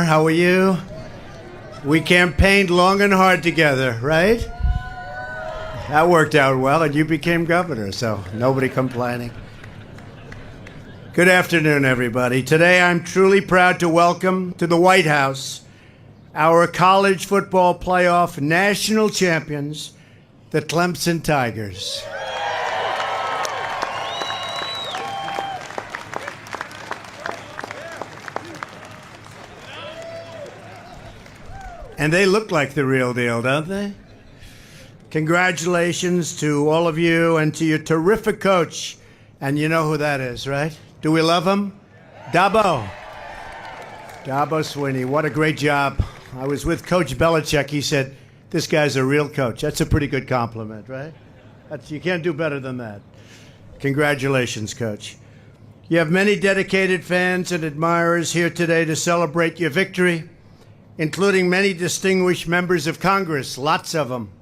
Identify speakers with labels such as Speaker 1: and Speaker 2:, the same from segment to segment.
Speaker 1: How are you? We campaigned long and hard together, right? That worked out well, and you became governor, so nobody complaining. Good afternoon, everybody. Today, I'm truly proud to welcome to the White House our college football playoff national champions, the Clemson Tigers. And they look like the real deal, don't they? Congratulations to all of you and to your terrific coach. And you know who that is, right? Do we love him? Dabo Swinney. What a great job. I was with Coach Belichick. He said, this guy's a real coach. That's a pretty good compliment, right? You can't do better than that. Congratulations, Coach. You have many dedicated fans and admirers here today to celebrate your victory, including many distinguished members of Congress, lots of them.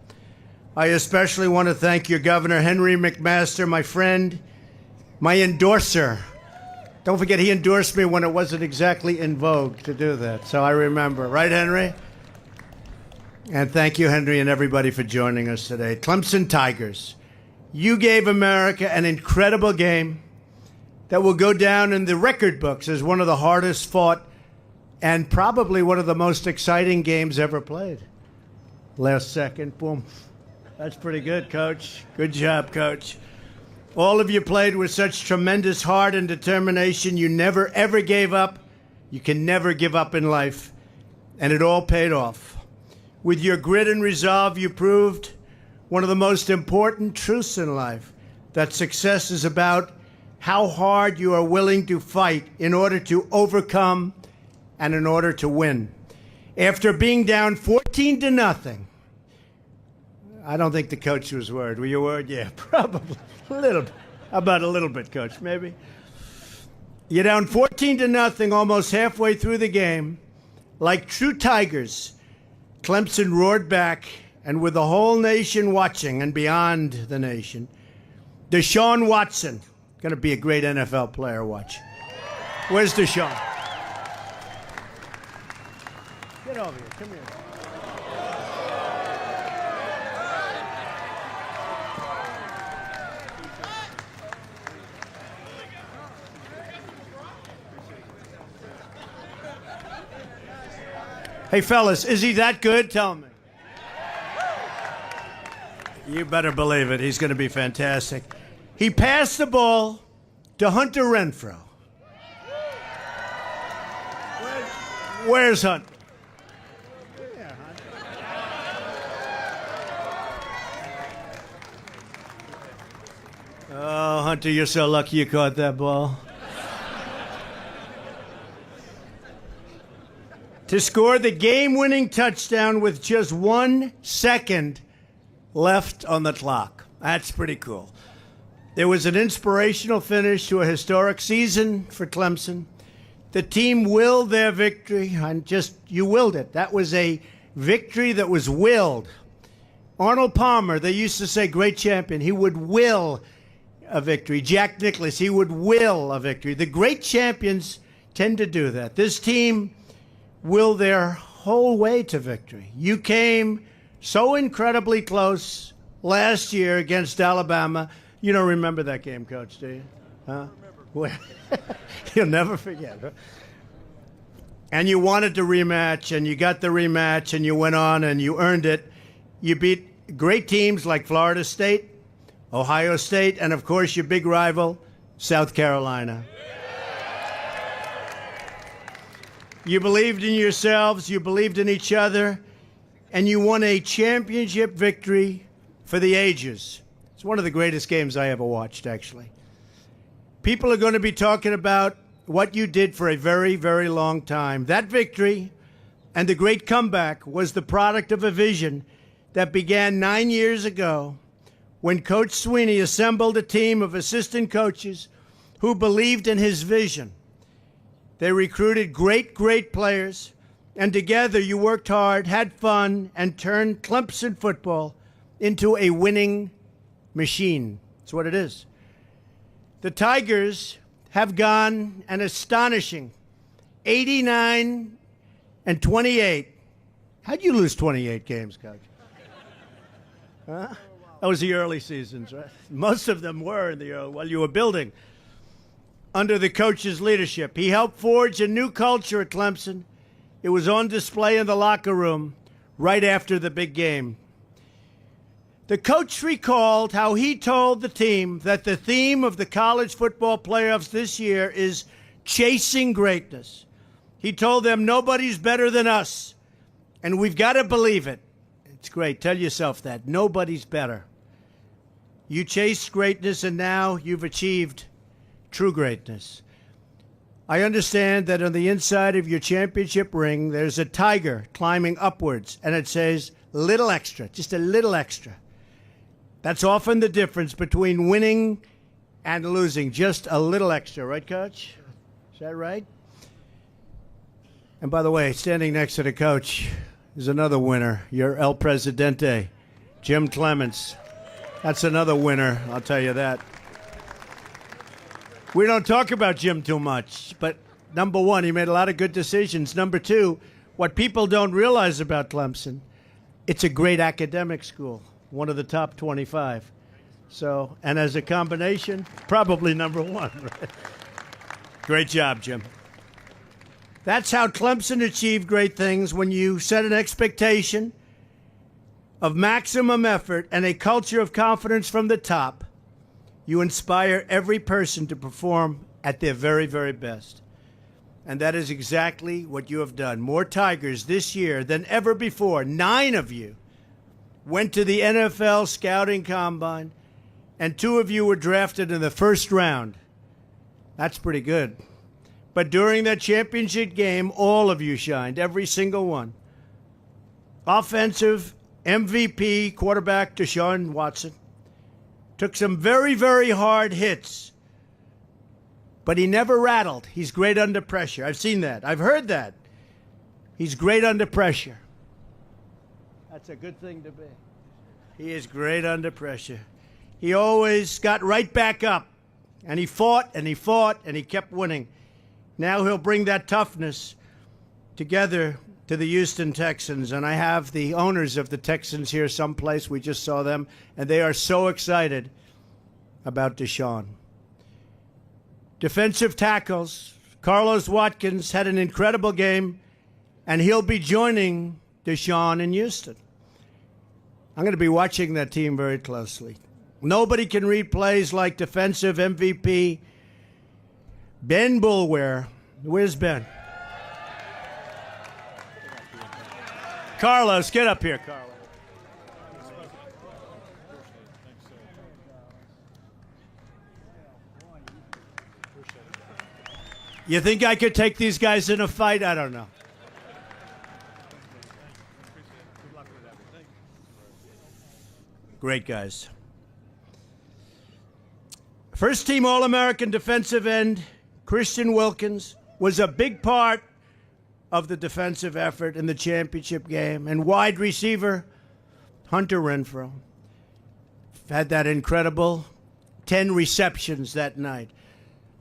Speaker 1: I especially want to thank your Governor, Henry McMaster, my friend, my endorser. Don't forget, he endorsed me when it wasn't exactly in vogue to do that, so I remember. Right, Henry? And thank you, Henry, and everybody for joining us today. Clemson Tigers, you gave America an incredible game that will go down in the record books as one of the hardest fought and probably one of the most exciting games ever played. Last second, boom. That's pretty good, Coach. Good job, Coach. All of you played with such tremendous heart and determination. You never, ever gave up. You can never give up in life. And it all paid off. With your grit and resolve, you proved one of the most important truths in life, that success is about how hard you are willing to fight in order to overcome and in order to win. After being down 14-0, I don't think the coach was worried. Were you worried? Yeah, probably. A little bit. How about a little bit, Coach, maybe? You're down 14-0 almost halfway through the game. Like true Tigers, Clemson roared back, and with the whole nation watching and beyond the nation, Deshaun Watson, going to be a great NFL player, watch. Where's Deshaun? Get over here. Come here. Hey, fellas, is he that good? Tell me. You better believe it. He's going to be fantastic. He passed the ball to Hunter Renfrow. Where's Hunter? Oh, Hunter, you're so lucky you caught that ball. To score the game-winning touchdown with just 1 second left on the clock. That's pretty cool. There was an inspirational finish to a historic season for Clemson. The team willed their victory, and you willed it. That was a victory that was willed. Arnold Palmer, they used to say, great champion, he would will a victory. Jack Nicklaus, he would will a victory. The great champions tend to do that. This team willed their whole way to victory. You came so incredibly close last year against Alabama. You don't remember that game, Coach, do you? Huh? You'll never forget. Huh? And you wanted to rematch, and you got the rematch, and you went on, and you earned it. You beat great teams like Florida State, Ohio State, and, of course, your big rival, South Carolina. You believed in yourselves, you believed in each other, and you won a championship victory for the ages. It's one of the greatest games I ever watched, actually. People are going to be talking about what you did for a very, very long time. That victory and the great comeback was the product of a vision that began 9 years ago when Coach Swinney assembled a team of assistant coaches who believed in his vision. They recruited great players, and together you worked hard, had fun, and turned Clemson football into a winning machine. That's what it is. The Tigers have gone an astonishing 89 and 28. How'd you lose 28 games, Coach? Huh? That was the early seasons, right? Most of them were in the early, while you were building. Under the coach's leadership, he helped forge a new culture at Clemson. It was on display in the locker room right after the big game. The coach recalled how he told the team that the theme of the college football playoffs this year is chasing greatness. He told them nobody's better than us, and we've got to believe it. It's great. Tell yourself that. Nobody's better. You chased greatness, and now you've achieved true greatness. I understand that on the inside of your championship ring, there's a tiger climbing upwards, and it says, little extra, just a little extra. That's often the difference between winning and losing, just a little extra. Right, Coach? Is that right? And by the way, standing next to the coach is another winner, your El Presidente, Jim Clements. That's another winner, I'll tell you that. We don't talk about Jim too much, but number one, he made a lot of good decisions. Number two, what people don't realize about Clemson, it's a great academic school, one of the top 25. So, and as a combination, probably number one. Right? Great job, Jim. That's how Clemson achieved great things, when you set an expectation of maximum effort and a culture of confidence from the top. You inspire every person to perform at their very, very best. And that is exactly what you have done. More Tigers this year than ever before. 9 of you went to the NFL Scouting Combine, and 2 of you were drafted in the first round. That's pretty good. But during that championship game, all of you shined, every single one. Offensive MVP quarterback Deshaun Watson took some very, very hard hits, but he never rattled. He's great under pressure. I've seen that. I've heard that. He's great under pressure. That's a good thing to be. He is great under pressure. He always got right back up, and he fought, and he fought, and he kept winning. Now he'll bring that toughness together to the Houston Texans, and I have the owners of the Texans here someplace. We just saw them, and they are so excited about Deshaun. Defensive tackles, Carlos Watkins had an incredible game, and he'll be joining Deshaun in Houston. I'm going to be watching that team very closely. Nobody can read plays like defensive MVP Ben Bulwer. Where's Ben? Carlos, get up here, Carlos. You think I could take these guys in a fight? I don't know. Great guys. First team All-American defensive end, Christian Wilkins, was a big part of the defensive effort in the championship game. And wide receiver, Hunter Renfrow, had that incredible 10 receptions that night.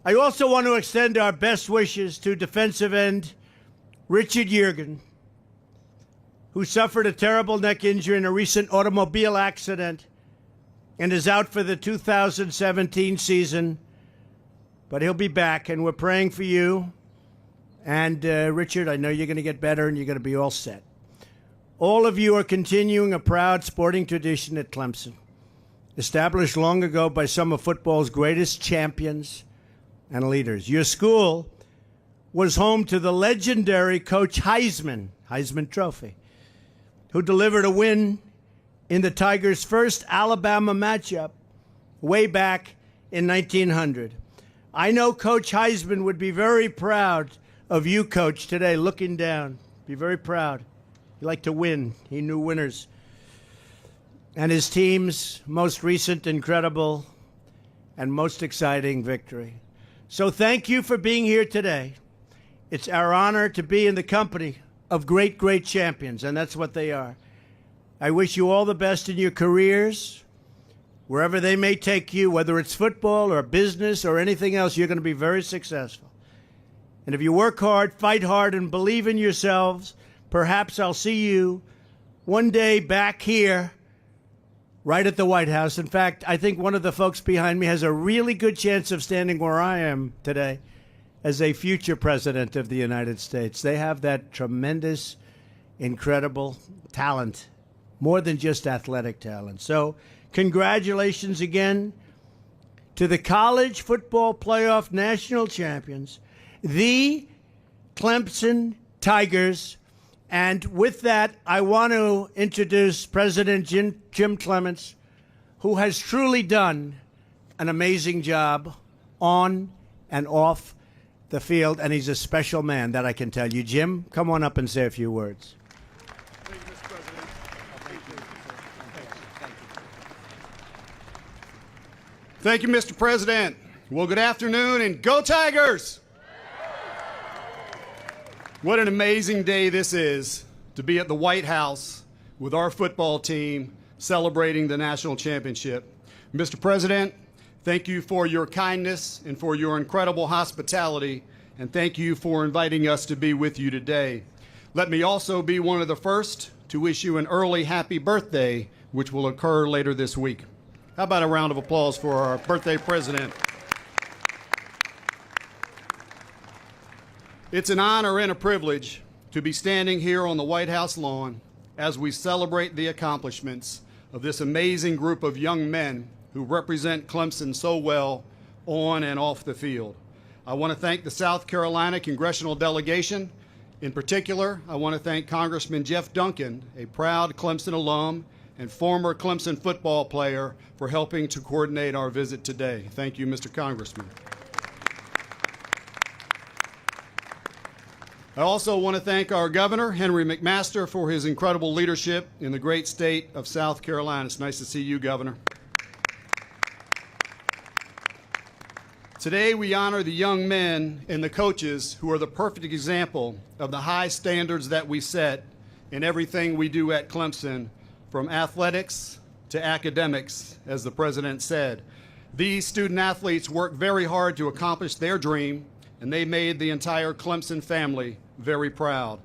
Speaker 1: I also want to extend our best wishes to defensive end Richard Yergin, who suffered a terrible neck injury in a recent automobile accident and is out for the 2017 season. But he'll be back, and we're praying for you. And Richard, I know you're going to get better, and you're going to be all set. All of you are continuing a proud sporting tradition at Clemson, established long ago by some of football's greatest champions and leaders. Your school was home to the legendary Coach Heisman Trophy, who delivered a win in the Tigers' first Alabama matchup way back in 1900. I know Coach Heisman would be very proud of you, Coach, today, looking down. Be very proud. He liked to win. He knew winners. And his team's most recent incredible and most exciting victory. So thank you for being here today. It's our honor to be in the company of great, great champions, and that's what they are. I wish you all the best in your careers, wherever they may take you, whether it's football or business or anything else. You're going to be very successful. And if you work hard, fight hard, and believe in yourselves, perhaps I'll see you one day back here, right at the White House. In fact, I think one of the folks behind me has a really good chance of standing where I am today as a future president of the United States. They have that tremendous, incredible talent, more than just athletic talent. So congratulations again to the college football playoff national champions, the Clemson Tigers. And with that, I want to introduce President Jim Clements, who has truly done an amazing job on and off the field, and he's a special man, that I can tell you. Jim, come on up and say a few words.
Speaker 2: Thank you, Mr. President. Thank you, Mr. President. Well, good afternoon, and go Tigers! What an amazing day this is to be at the White House with our football team celebrating the national championship. Mr. President, thank you for your kindness and for your incredible hospitality, and thank you for inviting us to be with you today. Let me also be one of the first to wish you an early happy birthday, which will occur later this week. How about a round of applause for our birthday president? It's an honor and a privilege to be standing here on the White House lawn as we celebrate the accomplishments of this amazing group of young men who represent Clemson so well on and off the field. I want to thank the South Carolina congressional delegation. In particular, I want to thank Congressman Jeff Duncan, a proud Clemson alum and former Clemson football player, for helping to coordinate our visit today. Thank you, Mr. Congressman. I also want to thank our governor, Henry McMaster, for his incredible leadership in the great state of South Carolina. It's nice to see you, Governor. Today, we honor the young men and the coaches who are the perfect example of the high standards that we set in everything we do at Clemson, from athletics to academics, as the president said. These student athletes worked very hard to accomplish their dream, and they made the entire Clemson family very proud.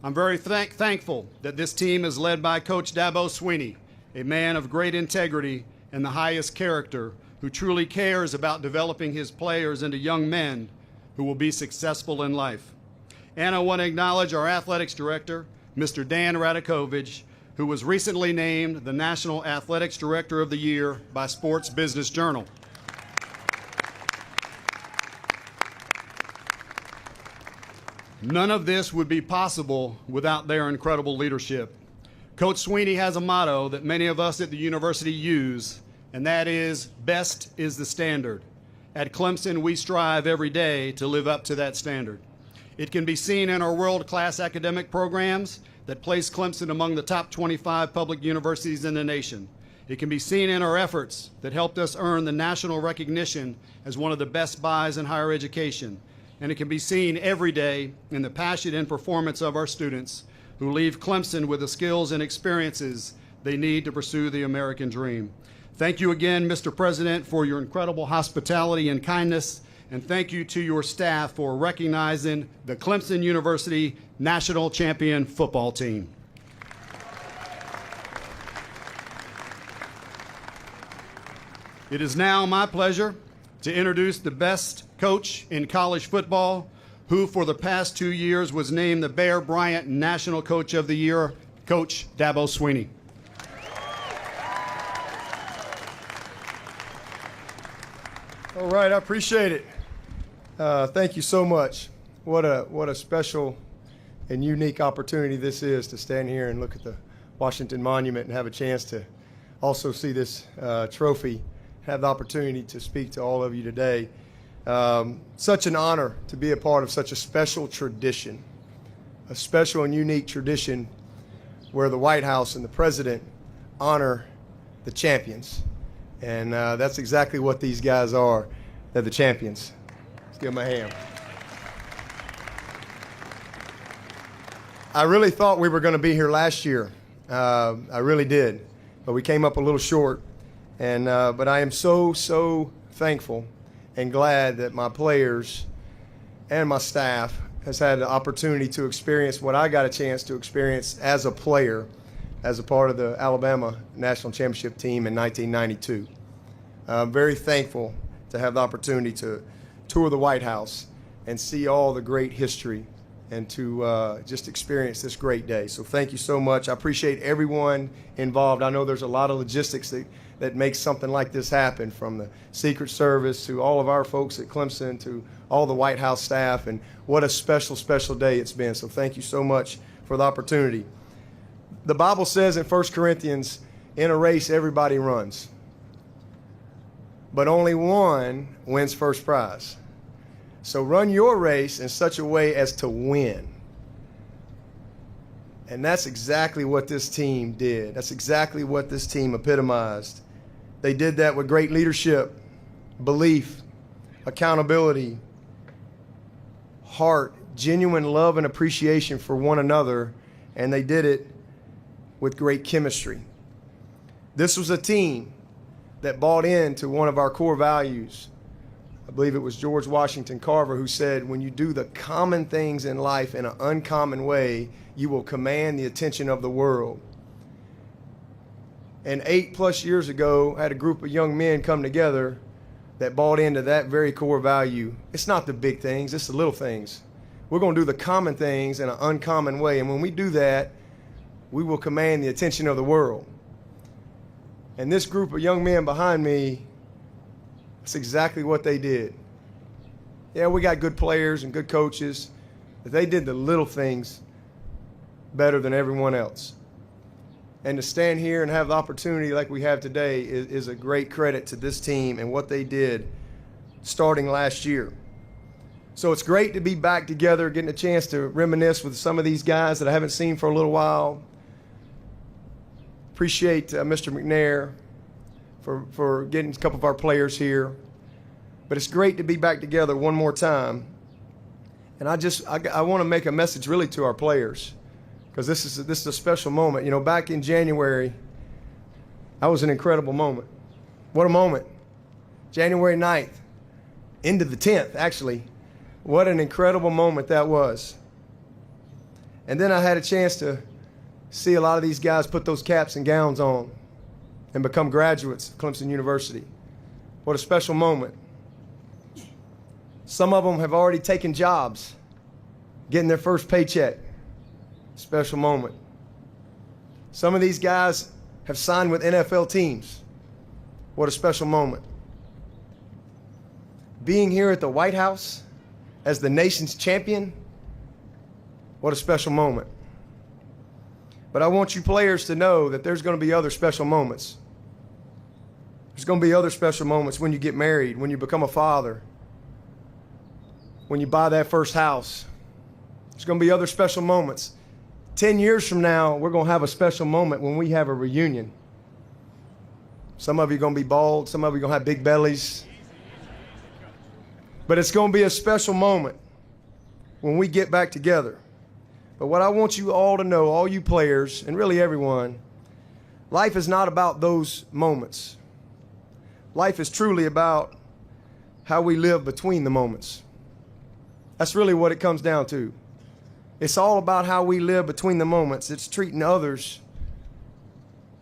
Speaker 2: I'm very thankful that this team is led by Coach Dabo Swinney, a man of great integrity and the highest character, who truly cares about developing his players into young men who will be successful in life. And I want to acknowledge our athletics director, Mr. Dan Radakovich, who was recently named the National Athletics Director of the Year by Sports Business Journal. None of this would be possible without their incredible leadership. Coach Swinney has a motto that many of us at the university use, and that is, best is the standard. At Clemson, we strive every day to live up to that standard. It can be seen in our world-class academic programs that place Clemson among the top 25 public universities in the nation. It can be seen in our efforts that helped us earn the national recognition as one of the best buys in higher education. And it can be seen every day in the passion and performance of our students who leave Clemson with the skills and experiences they need to pursue the American dream. Thank you again, Mr. President, for your incredible hospitality and kindness, and thank you to your staff for recognizing the Clemson University National Champion Football Team. It is now my pleasure to introduce the best coach in college football, who for the past 2 years was named the Bear Bryant National Coach of the Year, Coach Dabo Swinney.
Speaker 3: All right, I appreciate it. Thank you so much. What a special and unique opportunity this is to stand here and look at the Washington Monument and have a chance to also see this trophy, have the opportunity to speak to all of you today. Such an honor to be a part of such a special tradition, a special and unique tradition where the White House and the President honor the champions. And that's exactly what these guys are. They're the champions. Let's give them a hand. I really thought we were going to be here last year. I really did. But we came up a little short. But I am so thankful and glad that my players and my staff has had the opportunity to experience what I got a chance to experience as a player, as a part of the Alabama National Championship team in 1992. I'm very thankful to have the opportunity to tour the White House and see all the great history and to just experience this great day. So thank you so much. I appreciate everyone involved. I know there's a lot of logistics that makes something like this happen, from the Secret Service to all of our folks at Clemson to all the White House staff, and what a special, special day it's been. So thank you so much for the opportunity. The Bible says in 1 Corinthians, in a race everybody runs, but only one wins first prize. So run your race in such a way as to win. And that's exactly what this team did. That's exactly what this team epitomized. They did that with great leadership, belief, accountability, heart, genuine love and appreciation for one another, and they did it with great chemistry. This was a team that bought into one of our core values. I believe it was George Washington Carver who said, when you do the common things in life in an uncommon way, you will command the attention of the world. And 8+ years ago, I had a group of young men come together that bought into that very core value. It's not the big things, it's the little things. We're going to do the common things in an uncommon way. And when we do that, we will command the attention of the world. And this group of young men behind me, that's exactly what they did. Yeah, we got good players and good coaches, but they did the little things better than everyone else. And to stand here and have the opportunity like we have today is a great credit to this team and what they did starting last year. So it's great to be back together, getting a chance to reminisce with some of these guys that I haven't seen for a little while. Appreciate Mr. McNair for getting a couple of our players here. But it's great to be back together one more time. And I want to make a message really to our players, because this is a special moment. You know, back in January, that was an incredible moment. What a moment. January 9th, into the 10th, actually. What an incredible moment that was. And then I had a chance to see a lot of these guys put those caps and gowns on and become graduates of Clemson University. What a special moment. Some of them have already taken jobs, getting their first paycheck. Special moment. Some of these guys have signed with NFL teams. What a special moment. Being here at the White House as the nation's champion, what a special moment. But I want you players to know that there's going to be other special moments. There's going to be other special moments when you get married, when you become a father, when you buy that first house. There's going to be other special moments. 10 years from now, we're going to have a special moment when we have a reunion. Some of you are going to be bald. Some of you are going to have big bellies. But it's going to be a special moment when we get back together. But what I want you all to know, all you players, and really everyone, life is not about those moments. Life is truly about how we live between the moments. That's really what it comes down to. It's all about how we live between the moments. It's treating others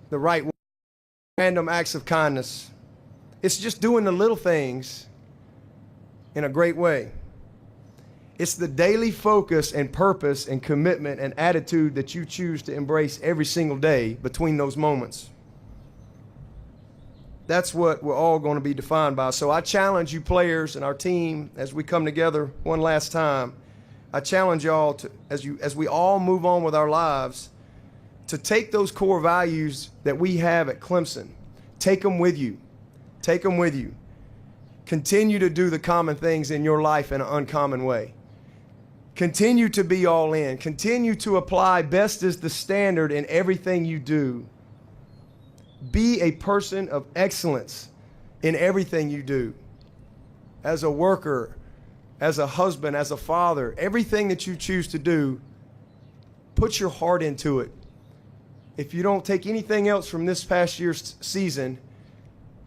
Speaker 3: the right way, random acts of kindness. It's just doing the little things in a great way. It's the daily focus and purpose and commitment and attitude that you choose to embrace every single day between those moments. That's what we're all going to be defined by. So I challenge you players and our team as we come together one last time. I challenge y'all to, as we all move on with our lives, to take those core values that we have at Clemson. Take them with you. Take them with you. Continue to do the common things in your life in an uncommon way. Continue to be all in. Continue to apply best is the standard in everything you do. Be a person of excellence in everything you do. As a worker, as a husband, as a father, everything that you choose to do, put your heart into it. If you don't take anything else from this past year's season,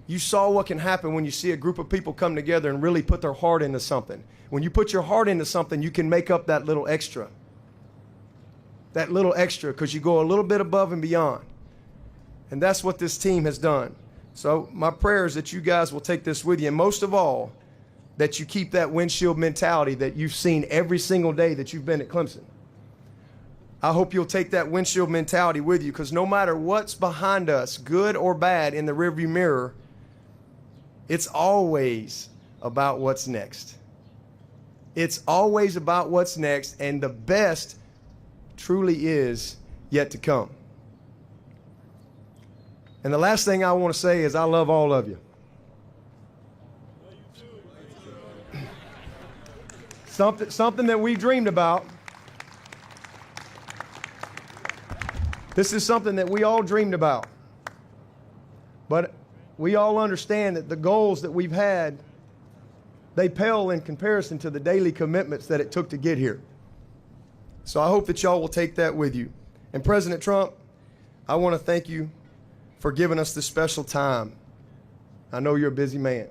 Speaker 3: You saw what can happen when you see a group of people come together and really put their heart into something. When you put your heart into something, you can make up that little extra. That little extra, because you go a little bit above and beyond. And that's what this team has done. So my prayer is that you guys will take this with you. And most of all, that you keep that windshield mentality that you've seen every single day that you've been at Clemson. I hope you'll take that windshield mentality with you, because no matter what's behind us, good or bad, in the rearview mirror, it's always about what's next. It's always about what's next, and the best truly is yet to come. And the last thing I want to say is I love all of you. Something that we dreamed about. This is something that we all dreamed about. But we all understand that the goals that we've had, they pale in comparison to the daily commitments that it took to get here. So I hope that y'all will take that with you. And President Trump, I want to thank you for giving us this special time. I know you're a busy man.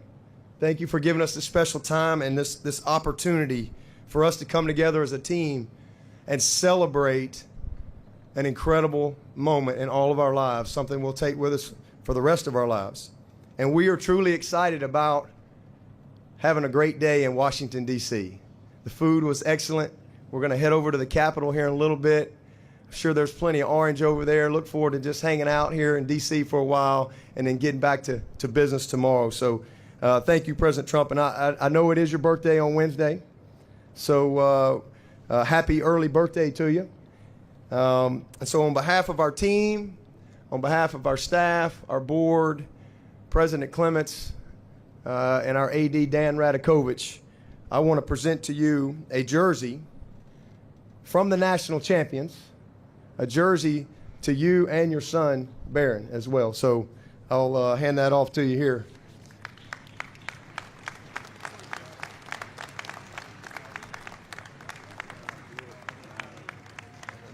Speaker 3: Thank you for giving us this special time and this opportunity for us to come together as a team and celebrate an incredible moment in all of our lives, something we'll take with us for the rest of our lives. And we are truly excited about having a great day in Washington, D.C. The food was excellent. We're going to head over to the Capitol here in a little bit. I'm sure there's plenty of orange over there. Look forward to just hanging out here in D.C. for a while and then getting back to business tomorrow. So thank you, President Trump. And I know it is your birthday on Wednesday. So happy early birthday to you. And so on behalf of our team, on behalf of our staff, our board, President Clements, and our AD, Dan Radakovich, I want to present to you a jersey from the national champions, a jersey to you and your son, Barron, as well. So I'll hand that off to you here.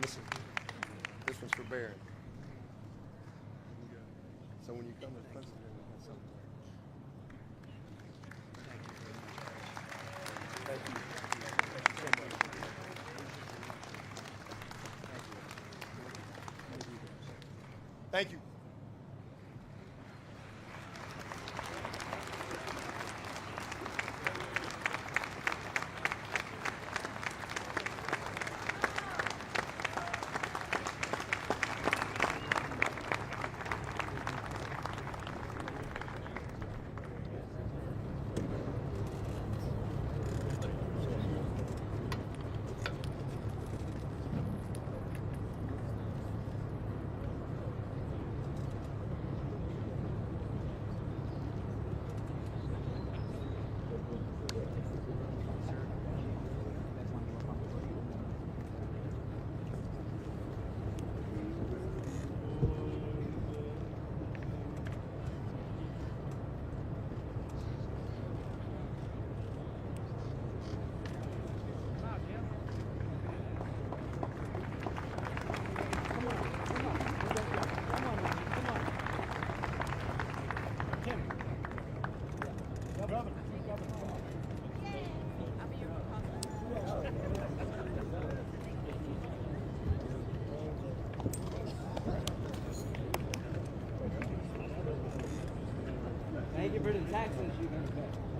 Speaker 3: This one's for Barron. So when you come to Clemson, you're going to have something. Thank you. Thank you.
Speaker 4: Thank you for the taxes you guys got.